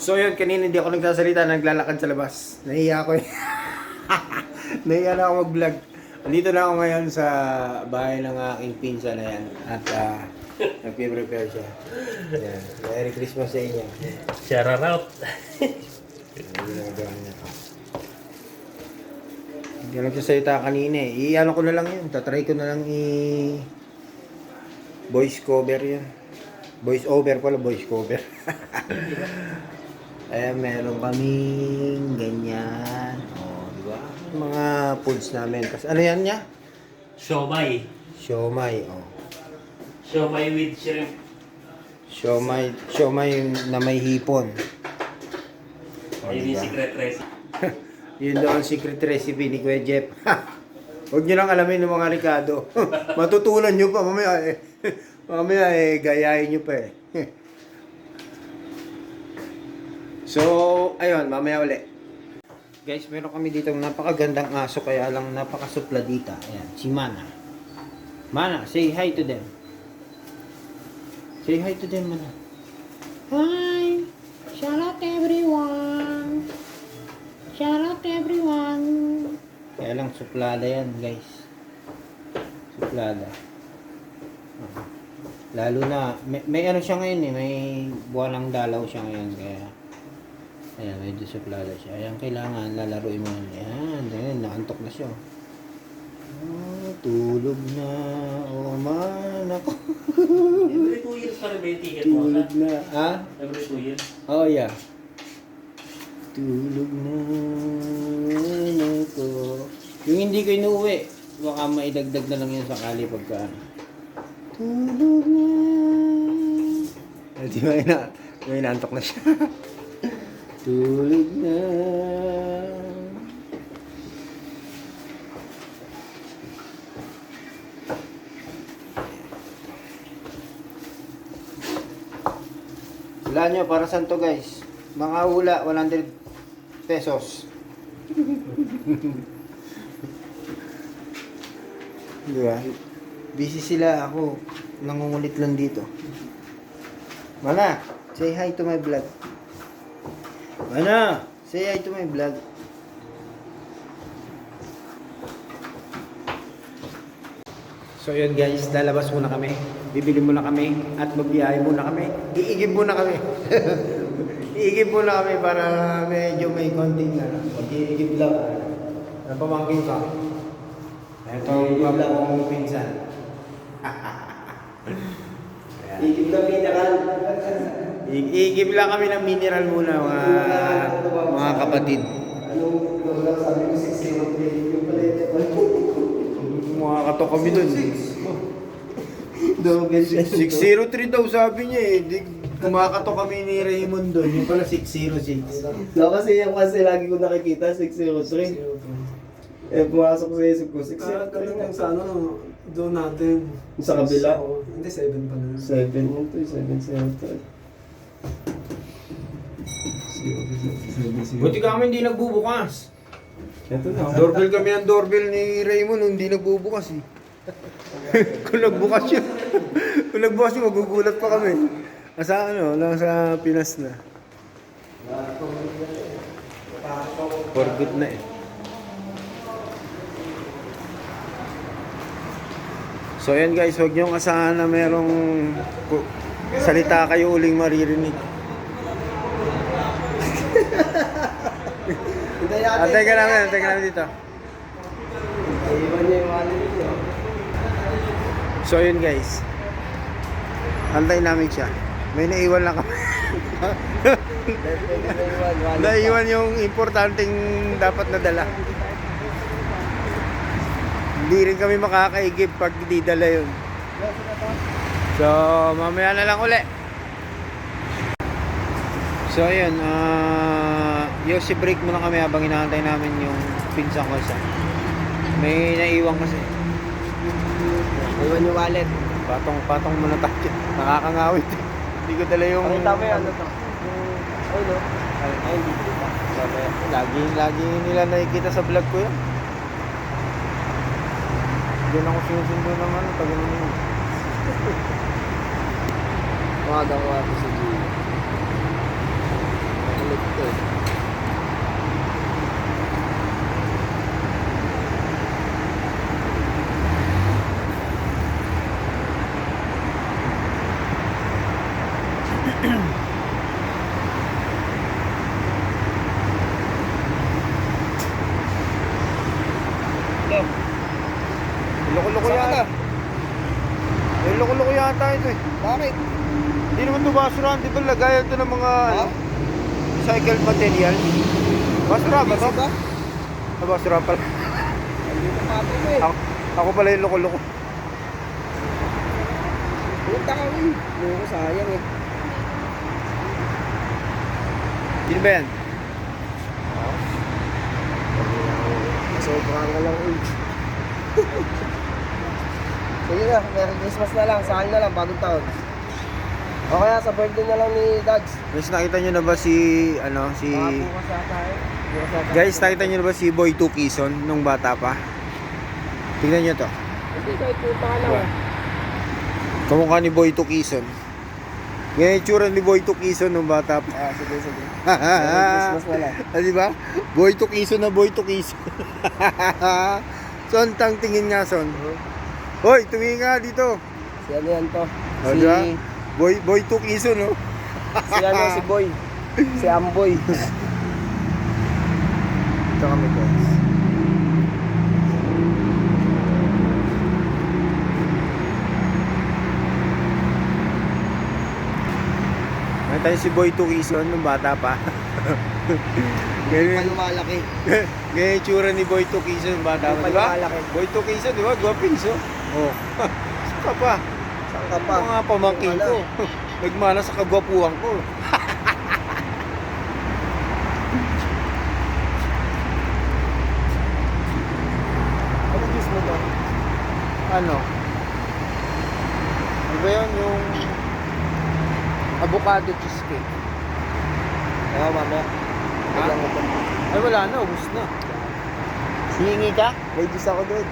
So yun, kanina hindi ako nagsasalita, naglalakad sa labas. Nahiya ako eh. Nahiya na ako mag-vlog. Nandito na ako ngayon sa bahay ng aking pinsan na yan. At nagpiprepare siya. Yan. Merry Christmas sa inyo. Shout out. Hindi lang salita kanina eh. I-ano ko na lang yun. Tatry ko na lang voice cover yun. Voice over pala, voice cover. Ayan, meron kaming ganyan. O, di ba? Mga foods namin. Kasi ano yan niya? Siomay. Siomay, o. Siomay with shrimp. Siomay na may hipon. O, Ayun diba? yung secret recipe. Yun daw ang secret recipe ni Kuya Jeff. Huwag nyo lang alamin ng mga Ricardo. Matutunan nyo pa mamaya eh. Mamaya eh, gayahin nyo pa eh. So, ayun, mamaya uli. Guys, meron kami dito napakagandang aso kaya lang napakasupladita. Ayan, si Mana. Mana, say hi to them. Say hi to them, Mana. Hi! Shout out everyone! Shout out everyone! Kaya lang suplada yan, guys. Suplada. Lalo na, may ano siya ngayon eh, may buwanang dalaw siya ngayon, kaya ayan, medyo suplada siya. Ayan, kailangan lalaruin mo yan. Ayan, naantok na siya. Oh, tulog na. Oh, man, ako. Every 2 years pa rin ba yung ticket mo? Tulog na. Ha? Every 2 years? Oh, yeah. Tulog na ako. Yung hindi ko inuwi, baka maidagdag na lang yan sakali pagka. Tulog na. Di ba, may inaantok na siya. Tulog na. Wala nyo, para saan to guys? Mga hula, 100 pesos. Di ba? Busy sila, ako nangungulit lang dito. Mana, say hi to my vlog. Mana, say hi to my vlog. So yun guys, lalabas muna kami. Bibili muna kami at magbiyahe muna kami. Iigib muna kami. Iigib muna kami para medyo may konting na. Iigib lang. Ang pamangkin ka. Ito yung akong pinsan. Igib lang mineral. Iigib lang kami ng mineral muna mga kapatid. Anong sabi ko 603? Yung pala ito. Mga katok kami dun. 603 daw sabi niya eh. Kumakatok kami ni Raymond dun. Yung pala 606. No, kasi yung kasi lagi ko nakikita 603. Eh, pumasok sa isip ko, 603 Ganun nga. yung sa ano, doon natin. Sa kabila? Hindi, 7 pa na. 7 yun to, 703. Buti kami hindi nagbubukas. Ito na. Doorbell kami ng doorbell ni Raymond hindi nagbubukas eh. Kung nagbukas yun, kung nagbukas yun, magugulat pa kami. Nasa ano, lang sa Pinas na. For good na eh. So yan guys, huwag niyong asahan na merong salita kayo uling maririnig. Antay ka namin dito. Iwan niya yung wallet niya. So yun guys, antay namin siya. May naiwan lang kami. Naiwan yung importanteng dapat na dala. Hindi rin kami makakaigib pag di dala yun. So mamaya na lang uli. So ayun, Yossi break muna kami habang inaantay namin yung pinsang ko sa. May naiwan kasi. Iwan yung wallet. Patong muna tayo. Nakakangawit. Hindi ko dala yung... Pakita mo yung ano to. Ay, no? Ay, hindi ko pa. Lagi nila nakikita sa vlog ko yun. Diyan ako sinusundo ng ano, tagal na yun. Umaga ko ako si Gio. dito eh. Loko-loko Saan ka yata. na? Loko-loko yata ito eh. Bakit? Hindi naman ito basurahan. Di ba lagayan ito ng mga recycled material? Basura ba ito? Ba? Basura pala. Andito pa ako eh. Ako pala yung loko-loko. Punta ka rin. Loko, sayang eh. Sino ba yan? Sobrang ka lang eh. Sige na, Merry Christmas na lang. Sa akin na lang, bagong taon. O kaya sa birthday na lang ni Dags. Guys, nakita nyo na ba si, Baka bukas ata eh. Bukas ata. Guys, nakita nyo na ba si Boy 2 Quezon nung bata pa? Tignan nyo to. Hindi, kahit punta ka lang eh. Kamukha ni Boy 2 Quezon. Ganyan yung tsura ni Boy 2 Quezon nung bata pa. Ah, sige, sige. Merry Christmas na lang. Di ba? Boy 2 Quezon na Boy 2 Quezon. Son, tang tingin nga, Son. Hoy, tumingin nga dito. Si ano yan to? O, diba? Boy 2 Quezon, no? Si ano, si Boy. Si Amboy. Ito kami, guys. Nakita niyo si Boy 2 Quezon nung bata pa. Ganyan. Lumalaki. Ganyan yung tsura ni Boy 2 Quezon nung bata pa, di ba? Lumalaki. Boy 2 Quezon, di ba? Guwapings, oh. Oh. Saka pa. Saan ka pa? Mga pamangking ko. Nagmana sa kagwapuhan ko. Ano gusto mo to? Ano? Ano ba yun? Yung avocado cheesecake. Oo, mamaya. Ha? Bigyan ko to. Ay, wala na. Ubus na. Hihingi ka? May juice ako doon.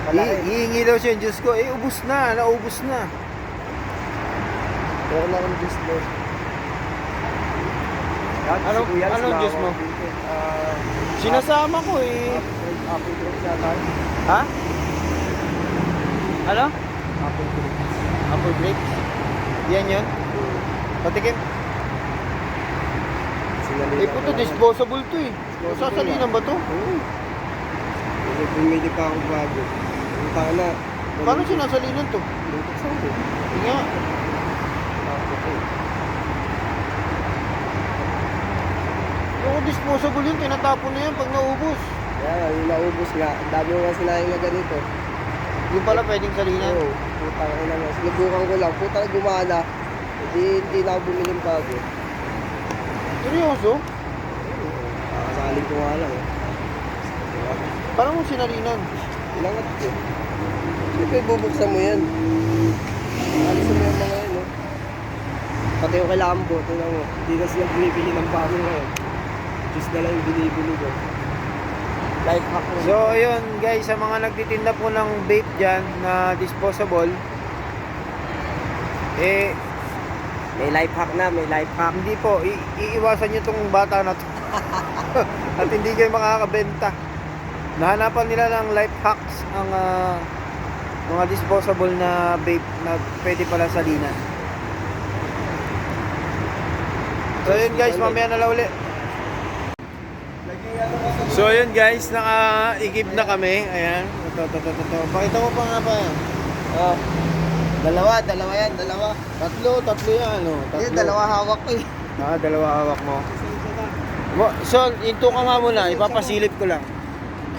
Malaki. Hihingi daw siya yung juice ko. Eh, ubus na. Naubos na. Meron akong juice doon. Anong juice mo? Sinasama ko eh. Apple grapes yata. Ha? Ano? Apple grapes. Apple grapes? Yan yun? Patikim. Eh, puto, disposable to eh. Sasalinan ba to? Oo. Kasi bumili pa ako bago. Punta ka na. Paano sinasalinan to? Lutok sa akin. Hindi nga. Yung disposable yun, tinatapon na yan pag naubos. Kaya yung naubos nga. Ang dami mo nga sinayang na ganito. Yung pala pwedeng salinan. Oo. Puta ka na nga. Sinubukan ko lang. Puta na gumana. Hindi na ako bumiling bago. Seryoso? Kakasalin ko nga lang eh. Diba? Parang mo sinalinan. Ilangat ko. Siyempre bubuksan mo yan. Alisin mo yung mga yan, no? Pati yung kay Lambo, tingnan mo. Hindi na sila bumibili ng bago ngayon. Just na lang yung binibili ko. Life hack mo. So, ayun guys, sa mga nagtitinda po ng vape dyan na disposable, eh, May life hack na, may life hack. hindi po, iiwasan nyo itong bata na to. At hindi kayo makakabenta. Nahanapan nila ng life hacks ang mga disposable na vape na pwede pala salinan. So yun guys, mamaya na lang uli. So yun guys, naka-igib na kami. Ayan. Ito. Pakita mo pa nga pa yan. Oh. Dalawa yan, dalawa. Tatlo yan. Oh. Ayun, dalawa hawak ko eh. Dalawa hawak mo. So, into ka nga muna. Ipapasilip ko lang.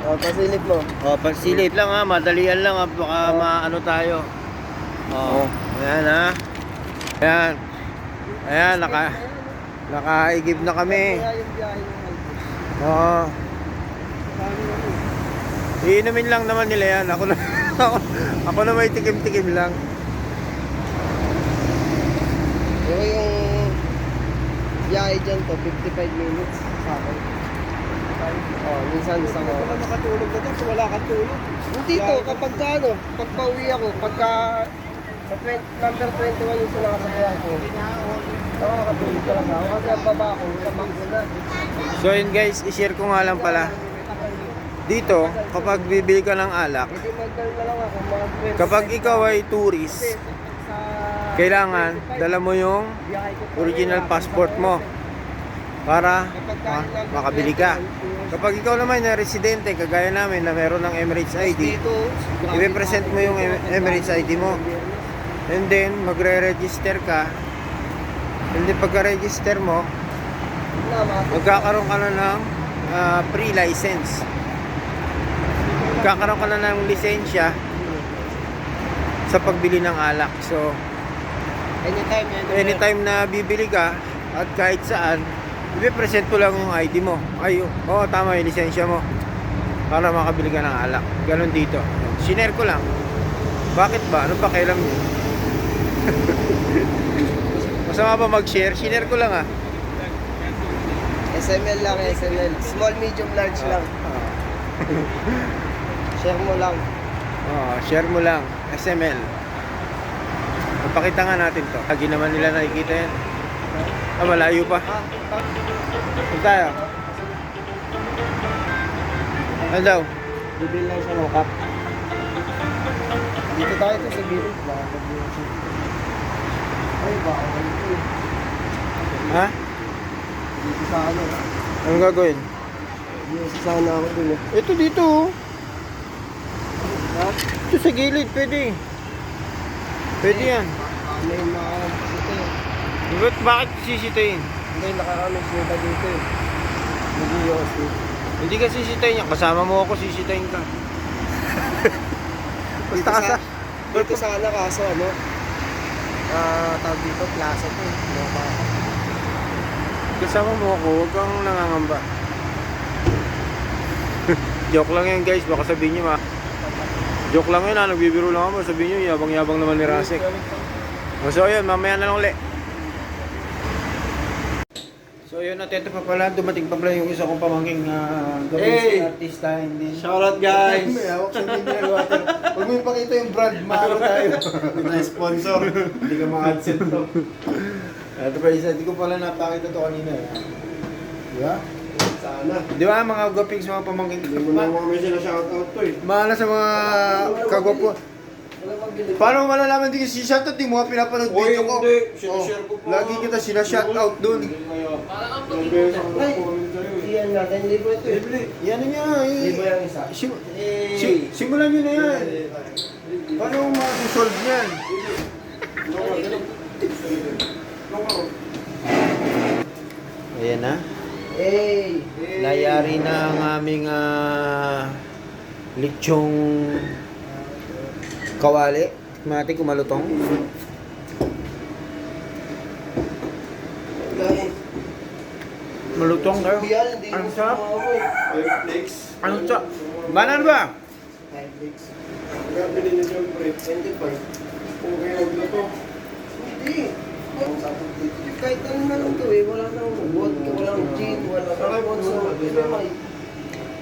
Oh, pasilip mo. Pasilip lang ha. Madalian lang ha. Baka maano tayo. Ayan ha. Ayan, nakaigib na kami. Kaya yung biyahe mo. Oo. Iinumin lang naman nila yan. Ako na may tikim-tikim lang. Pero yung biyahe dyan to, 55 minutes sa akin. Oh, minsan isang oras. Nakatulog na to, wala kang tulog. Dito, kapag ano, pag pauwi ako, pagka sa number 21 yung sinakasakyan ko, Nakakatulog talaga ako kasi ang baba ko, lamang ko na. So yun guys, i-share ko nga lang pala. Dito, kapag bibili ka ng alak, Hindi mag-call na lang ako, mga friends. kapag ikaw ay tourist, kailangan dala mo yung original passport mo para makabili ka. Kapag ikaw naman na residente, kagaya namin na meron ng Emirates ID, i-present mo yung Emirates ID mo. And then, magre-register ka. And then, pagka-register mo, magkakaroon ka na ng pre-license. Magkakaroon ka na ng lisensya sa pagbili ng alak. So, anytime na bibili ka at kahit saan, i-present mo lang yung ID mo. Ay, oo, tama yung lisensya mo para makabili ka ng alak. Ganon dito. Sinare ko lang. Bakit ba? Ano pa kailan yun? Masama ba mag-share? Sinare ko lang ah. SML lang, SML. Small, medium, large lang. Share mo lang. Share mo lang. SML. Papakita nga natin to. Lagi naman nila nakikita yan. Malayo pa. Saan tayo? Ano daw? Bibili lang siya ng cup. Dito tayo ito sa gilid. Ay, baka ito. Ha? Dito sa ano. Anong gagawin? Dito sana ako dun eh. Ito dito oh. Ha? Ito sa gilid, pwede. Pwede yan. May makakasito eh. Bakit sisitayin? Hindi, nakakamiss nito dito eh. Nag-ios eh. Hindi ka sisitayin yan. Kasama mo ako, sisitayin ka. Basta ka sa... Dito sana kaso ano. Tawag dito, plaza to eh. Kasama mo ako, huwag kang nangangamba. Joke lang yan guys, baka sabihin nyo joke lang yun ha, nagbibiro lang ako. Sabihin nyo, yabang-yabang naman ni Rasek. So yun, mamaya na lang ulit. So yun, atento pa pala, dumating pa pala yung isa kong pamangking gawin artista. Hindi. Shoutout guys! May hawak sa mineral water. Huwag mo ipakita yung brand, maaro tayo. Na-sponsor. Hindi ka mga-adset to. Ito pa isa, hindi ko pala napakita to kanina. Di ba? Sana. Di ba mga gwapings, mga pamangking? Hindi mo na mga may sina-shoutout to eh. Mahal sa mga kagwapo. Paano mo malalaman di kasi shoutout, di mo nga pinapanood video ko. Hindi, sinashare ko po. Lagi kita sina-shoutout dun. Ilang beses ako nag-comment sa'yo eh. Iyan natin, libo ito eh. Yan niya Libo eh. yung isa. Simulan nyo na yan. Paano mo ma-solve yan? Ayan na. Hey! Nayari na ang aming lechong kawali. Tignan natin kung malutong. Guys, Malutong kayo. Bial, hindi Anong mo sarap? sumawa eh. Netflix. Anong sarap? Banan ba? Netflix. Gabili niyo yung pre. 25. Kung kayo nagluto. Hindi. Kahit ano na lang to eh. Wala nang vodka, walang gin, wala nang sponsor.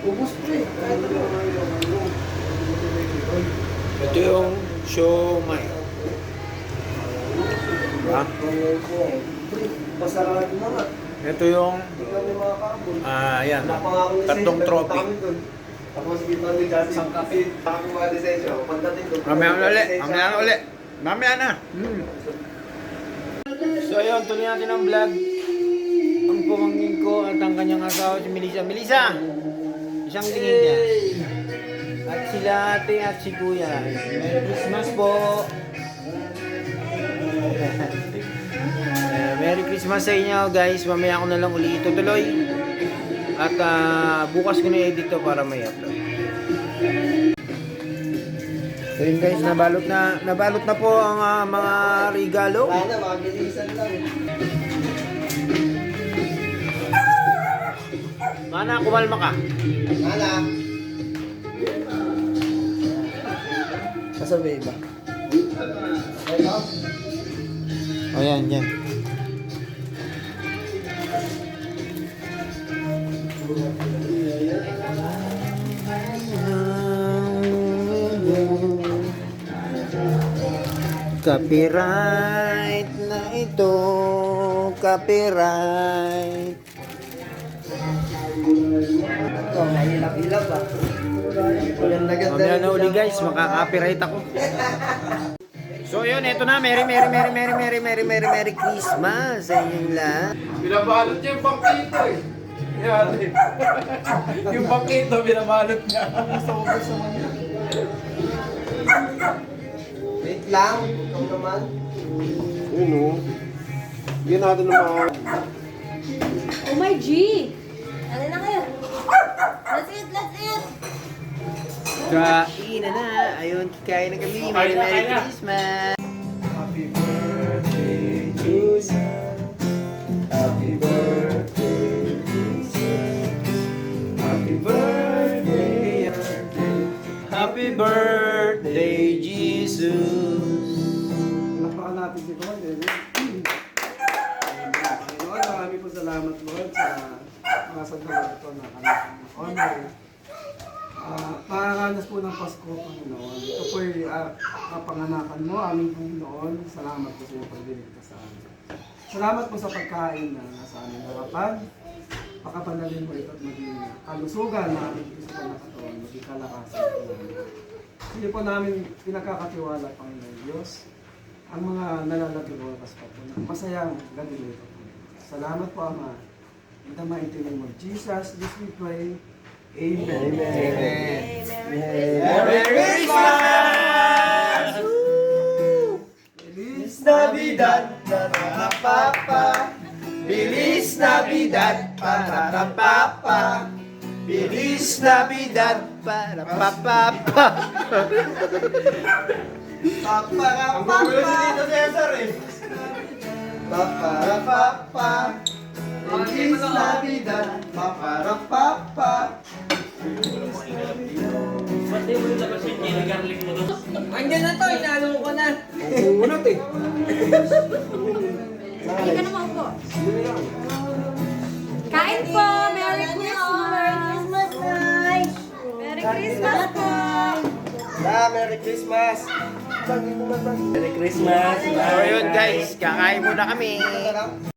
Ubus pre. Kahit ano. Ito yung siomay. Diba? Ngayon po eh. Pre, pasarado na nga. Ito yung Hindi kami makakabol. ayan. Napangako ni Tatlong Sensei, trophy. kami doon. Tapos kita ni Jazzy. Isang kape. Kami mga lisensya. Pagdating doon. Mamaya na ulit. Mamaya na ulit. Mamaya na. So ayun, tuloy natin ang vlog. Ang pamangkin ko at ang kanyang asawa si Melissa. Melissa! Isang tingin niya. At sila ate at si kuya. Merry Christmas po! Merry Christmas sa inyo guys. Mamaya ko na lang uli itutuloy. At bukas ko na-edit to para may upload. So yun guys, nabalot na po ang mga regalo. Wala na, mabilisan lang. Mana, kumalma ka. Wala. Kasabay ba? Ito? O yan, yan. Copyright na ito. copyright. Oh, may hilap-hilap ah. Ganda-ganda. Mamaya na uli guys, makaka-copyright ako. So yun, eto na. Merry Christmas sa inyong lahat. Binabalot niya yung bangkito eh. Yan eh. Yung bangkito, binabalot niya. Gusto ko niya. Wait lang. Ikaw naman. Yun o. Bigyan natin ng mga... Oh my G! Ano na kayo? Let's eat! Let's eat! Kain na. Ayun, kikain na kami. Merry Christmas. Happy birthday, Jesus. Happy birthday, Jesus. Happy birthday. Happy birthday, Jesus. Napakan natin si Lord, eh. Lord, marami po salamat, Lord, sa mga sandali ito na kami honor. Pakakanas po ng Pasko, Panginoon. Ito po ay kapanganakan mo, aming Panginoon. Salamat po sa iyong pagliligtas sa amin. Salamat po sa pagkain na nasa aming harapan. Pakapanalin mo ito at maging kalusugan na aming gusto na katawan, maging kalakasan po namin. Hindi po namin pinagkakatiwala, Panginoon Diyos, ang mga nalalagluwas pa po na masayang gabi nito. Salamat po, Ama. In the mighty name of Jesus, this we pray. Amen. Amen. Merry Christmas! Feliz Navidad, parapapa. Feliz Navidad, parapapa. Feliz Navidad, parapapa. Ang gugulo si Tito Cesar eh. Paparapapa. Feliz Navidad. Paparapapa. Ba't di mo nilabas yung chili garlic mo doon? Andyan na to, inalo ko na. Unat eh. Hindi ka na maupo. Kain po! Merry Christmas! Merry Christmas po! Merry Christmas. Merry Christmas! So yun guys, kakain muna kami. Sarap.